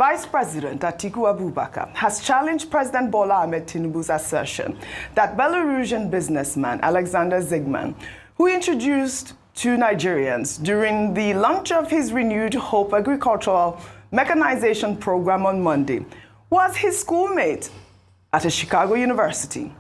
Vice President Atiku Abubakar has challenged President Bola Ahmed Tinubu's assertion that Belarusian businessman Alexander Zygmunt, who introduced to Nigerians during the launch of his renewed Hope agricultural mechanization program on Monday, was his schoolmate at a Chicago university.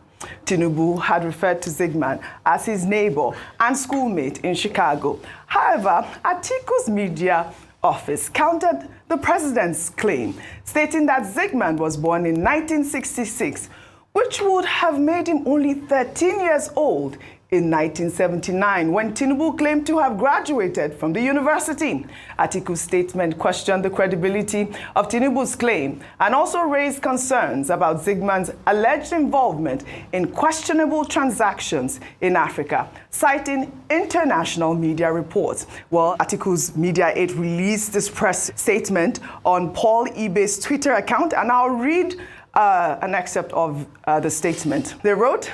Tinubu had referred to Zygmunt as his neighbor and schoolmate in Chicago. However, Atiku's media office countered the president's claim, stating that Zygmunt was born in 1966, which would have made him only 13 years old in 1979, when Tinubu claimed to have graduated from the university. Atiku's statement questioned the credibility of Tinubu's claim and also raised concerns about Zygmunt's alleged involvement in questionable transactions in Africa, citing international media reports. Well, Atiku's media aide released this press statement on Paul Ibe's Twitter account, and I'll read an excerpt of the statement. They wrote,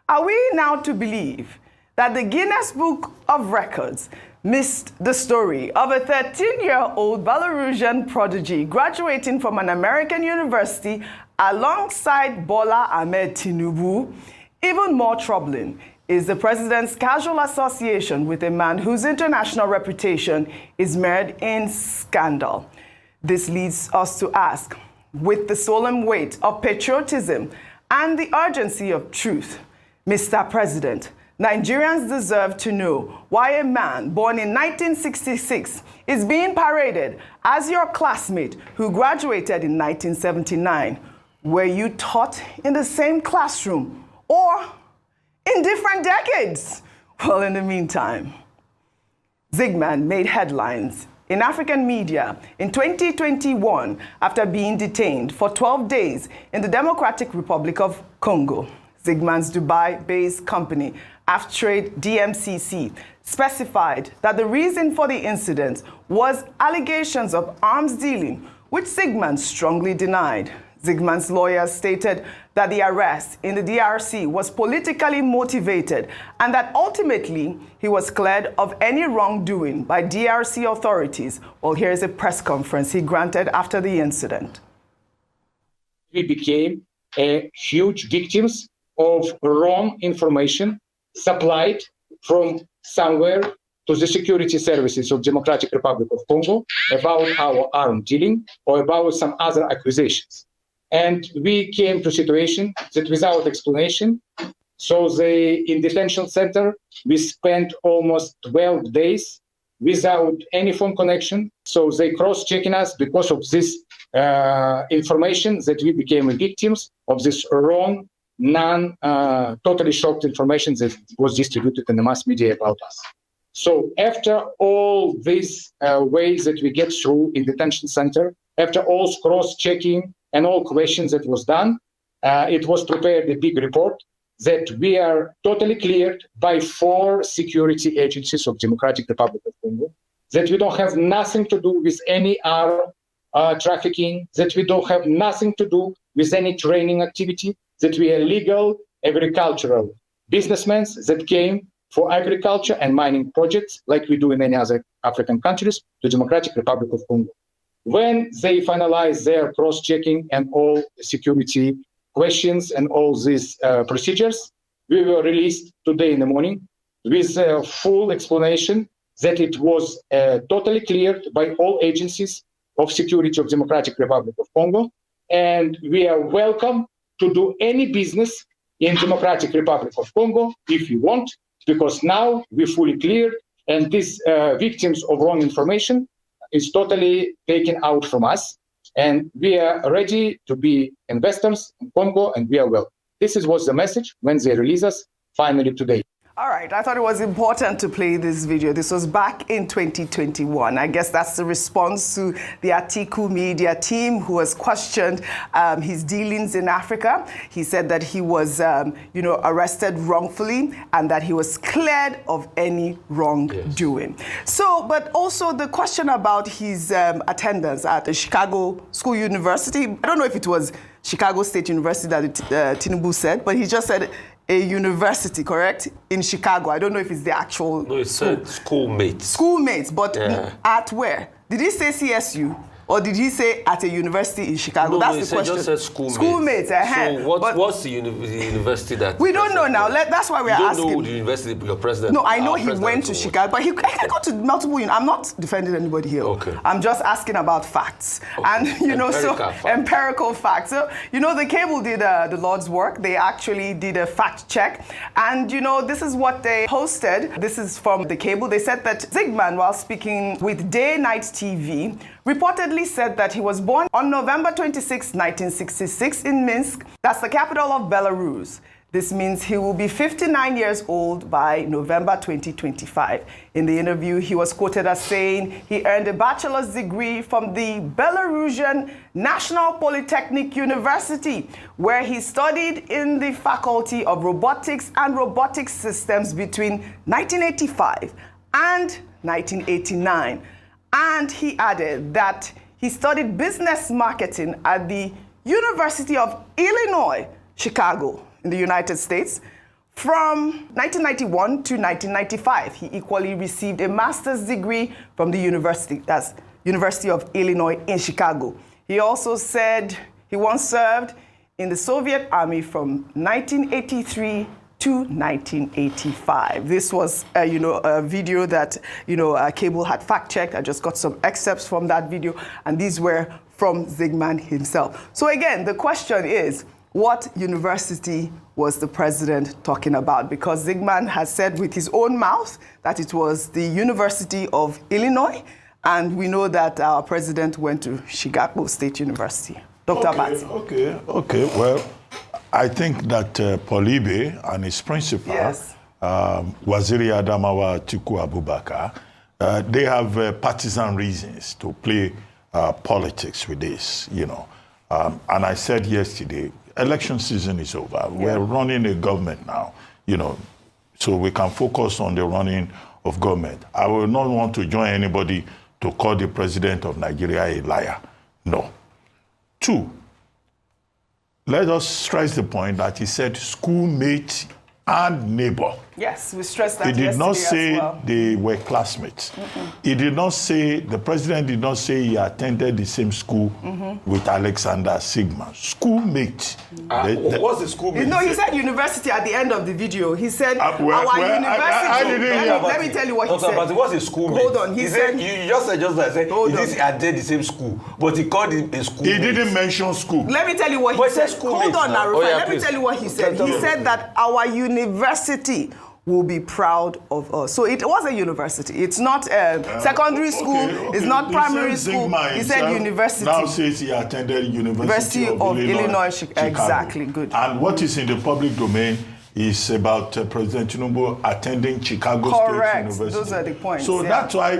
"Are we now to believe that the Guinness Book of Records missed the story of a 13-year-old Belarusian prodigy graduating from an American university alongside Bola Ahmed Tinubu? Even more troubling is the president's casual association with a man whose international reputation is mired in scandal. This leads us to ask, with the solemn weight of patriotism and the urgency of truth, Mr. President, Nigerians deserve to know why a man born in 1966 is being paraded as your classmate who graduated in 1979. Were you taught in the same classroom or in different decades? Well, in the meantime, Zygmunt made headlines in African media in 2021 after being detained for 12 days in the Democratic Republic of Congo. Zygmunt's Dubai-based company, Aftrade DMCC, specified that the reason for the incident was allegations of arms dealing, which Zygmunt strongly denied. Zygmunt's lawyers stated that the arrest in the DRC was politically motivated and that ultimately he was cleared of any wrongdoing by DRC authorities. Well, here's a press conference he granted after the incident. We became huge victims of wrong information supplied from somewhere to the security services of Democratic Republic of Congo about our arms dealing or about some other accusations. And we came to a situation that without explanation, so in detention center, we spent almost 12 days without any phone connection. So they cross-checking us because of this information that we became victims of this wrong, totally shocked information that was distributed in the mass media about us. So after all these ways that we get through in detention center, after all cross-checking and all questions that was done, it was prepared a big report that we are totally cleared by 4 security agencies of Democratic Republic of Congo, that we don't have nothing to do with any arms trafficking, that we don't have nothing to do with any training activity, that we are legal agricultural businessmen that came for agriculture and mining projects like we do in many other African countries to Democratic Republic of Congo. When they finalized their cross-checking and all security questions and all these procedures, we were released today in the morning with a full explanation that it was totally cleared by all agencies of security of Democratic Republic of Congo, and we are welcome to do any business in Democratic Republic of Congo if you want, because now we're fully cleared and these victims of wrong information is totally taken out from us, and we are ready to be investors in Congo, and we are welcome. This was the message when they release us finally today. All right, I thought it was important to play this video. This was back in 2021. I guess that's the response to the Atiku media team, who has questioned his dealings in Africa. He said that he was, arrested wrongfully and that he was cleared of any wrongdoing. Yes. So, but also the question about his attendance at the Chicago School University. I don't know if it was Chicago State University that Tinubu said, but he just said a university, correct? In Chicago. I don't know if it's the actual... No, it said schoolmate. Schoolmates, but at where? Did he say CSU? or did he say at a university in Chicago? No, That's the question. Just said schoolmate. Schoolmates, So what's the university that? We don't know now. That's why we're asking. You don't know the university your president. No, I know he went to Chicago, but he can go to multiple. I'm not defending anybody here. Okay. I'm just asking about facts, okay. and empirical facts. facts. So the cable did the Lord's work. They actually did a fact check, and this is what they posted. This is from the cable. They said that Zygmunt, while speaking with Day Night TV, reportedly said that he was born on November 26, 1966 in Minsk. That's the capital of Belarus. This means he will be 59 years old by November 2025. In the interview, he was quoted as saying he earned a bachelor's degree from the Belarusian National Polytechnic University, where he studied in the Faculty of Robotics and Robotics Systems between 1985 and 1989. And he added that he studied business marketing at the University of Illinois, Chicago, in the United States. From 1991 to 1995, he equally received a master's degree from the university, that's University of Illinois in Chicago. He also said he once served in the Soviet Army from 1983 to 1985. This was, a video that, Cable had fact-checked. I just got some excerpts from that video, and these were from Zygmunt himself. So again, the question is, what university was the president talking about? Because Zygmunt has said with his own mouth that it was the University of Illinois, and we know that our president went to Chicago State University. Dr. Batsi. Okay. Well, I think that Polibe and his principal, yes. Waziri Adamawa Atiku Abubakar, they have partisan reasons to play politics with this, And I said yesterday, election season is over. Yeah. We're running a government now, so we can focus on the running of government. I will not want to join anybody to call the president of Nigeria a liar. No. 2, let us stress the point that he said schoolmate and neighbor. Yes, we stressed that He did not say as well. They were classmates. He did not say, the president did not say he attended the same school with Alexander Zygmunt. Schoolmate. What's the schoolmate? No, he said university at the end of the video. He said our university. I didn't hear let me tell you what he said. But what's a schoolmate? Hold on, he said you just said he attended the same school, but he called it a school. He didn't mention school. Let me tell you what he said. Hold on, Narufa. Let me tell you what he said. He said that our university will be proud of us. So it was a university. It's not a secondary school. It's not primary school. He said university. Now says he attended University of Illinois, Chicago. Exactly, good. And what is in the public domain is about President Tinubu attending Chicago State University. Those are the points. So that's why,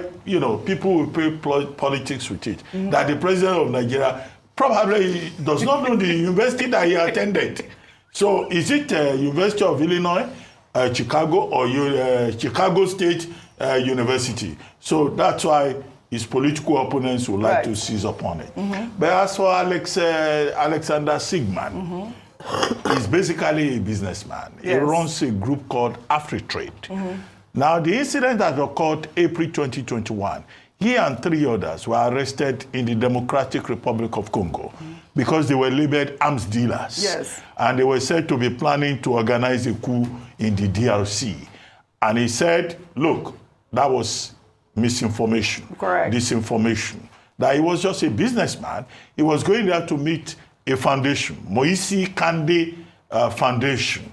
people will play politics with it. That the president of Nigeria probably does not know the university that he attended. So is it University of Illinois, Chicago, or Chicago State University? So that's why his political opponents would like to seize upon it. But as for Alexander Zygmunt, he's basically a businessman. Yes. He runs a group called AfriTrade. Now, the incident that occurred April 2021, he and 3 others were arrested in the Democratic Republic of Congo because they were labeled arms dealers. Yes. And they were said to be planning to organize a coup in the DRC. And he said, look, that was misinformation, disinformation, that he was just a businessman. He was going there to meet a foundation, Moisi Kande Foundation.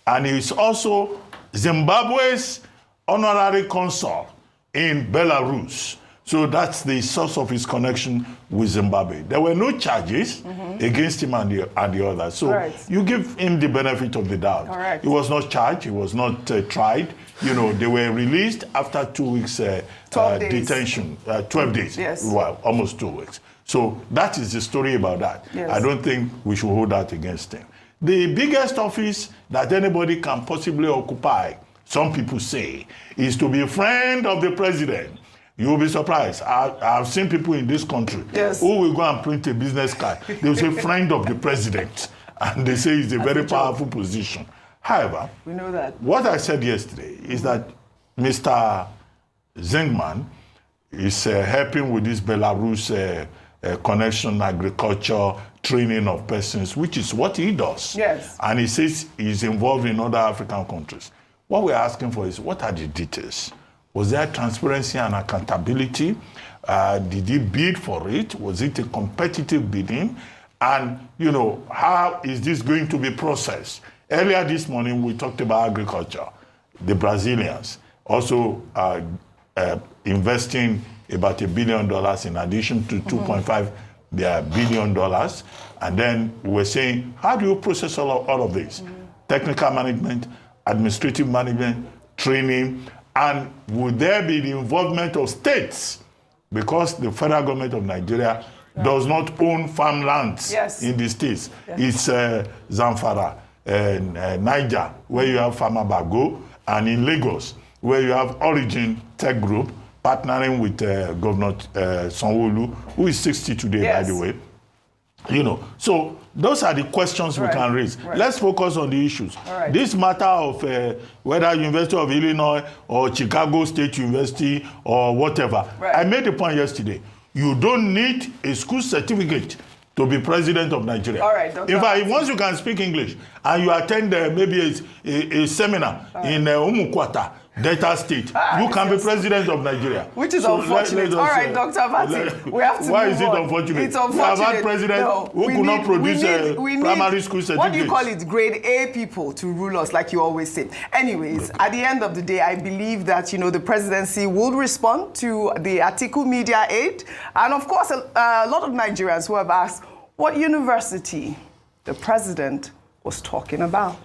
And he's also Zimbabwe's honorary consul in Belarus. So that's the source of his connection with Zimbabwe. There were no charges against him and the others. So you give him the benefit of the doubt. Correct. He was not charged. He was not tried. They were released after 2 weeks detention, 12 days. Yes. Well, almost 2 weeks. So that is the story about that. Yes. I don't think we should hold that against him. The biggest office that anybody can possibly occupy, some people say, is to be a friend of the president. You'll be surprised. I've seen people in this country who will go and print a business card. They will say friend of the president. And they say it's a very powerful position. However, we know that. What I said yesterday is that Mr. Zygmunt is helping with this Belarus connection, agriculture, training of persons, which is what he does. Yes. And he says he's involved in other African countries. What we're asking for is, what are the details? Was there transparency and accountability? Did he bid for it? Was it a competitive bidding? And, how is this going to be processed? Earlier this morning, we talked about agriculture. The Brazilians also investing about $1 billion in addition to $2.5 billion. And then we were saying, how do you process all of this? Technical management, administrative management, training, and would there be the involvement of states? Because the federal government of Nigeria does not own farmlands in the states. It's Zamfara, Niger, where you have Farmer Bago, and in Lagos, where you have Origin Tech Group, partnering with Governor Sanwo-Olu, who is 60 today, by the way. So those are the questions we can raise. Let's focus on the issues. This matter of whether University of Illinois or Chicago State University or whatever, I made the point yesterday. You don't need a school certificate to be president of Nigeria. All right, Dr. In fact, once you can speak English and you attend maybe a seminar in Umukwata, Delta State, you can be president of Nigeria. Which is unfortunate. All right, Dr. Vati, we have to Why move is it on. unfortunate? It's unfortunate. We have had presidents who could not produce primary school certificates. What do you call it? Grade A people to rule us, like you always say. Anyways, at the end of the day, I believe that, the presidency will respond to the Atiku media aid. And of course, a lot of Nigerians who have asked what university the president was talking about.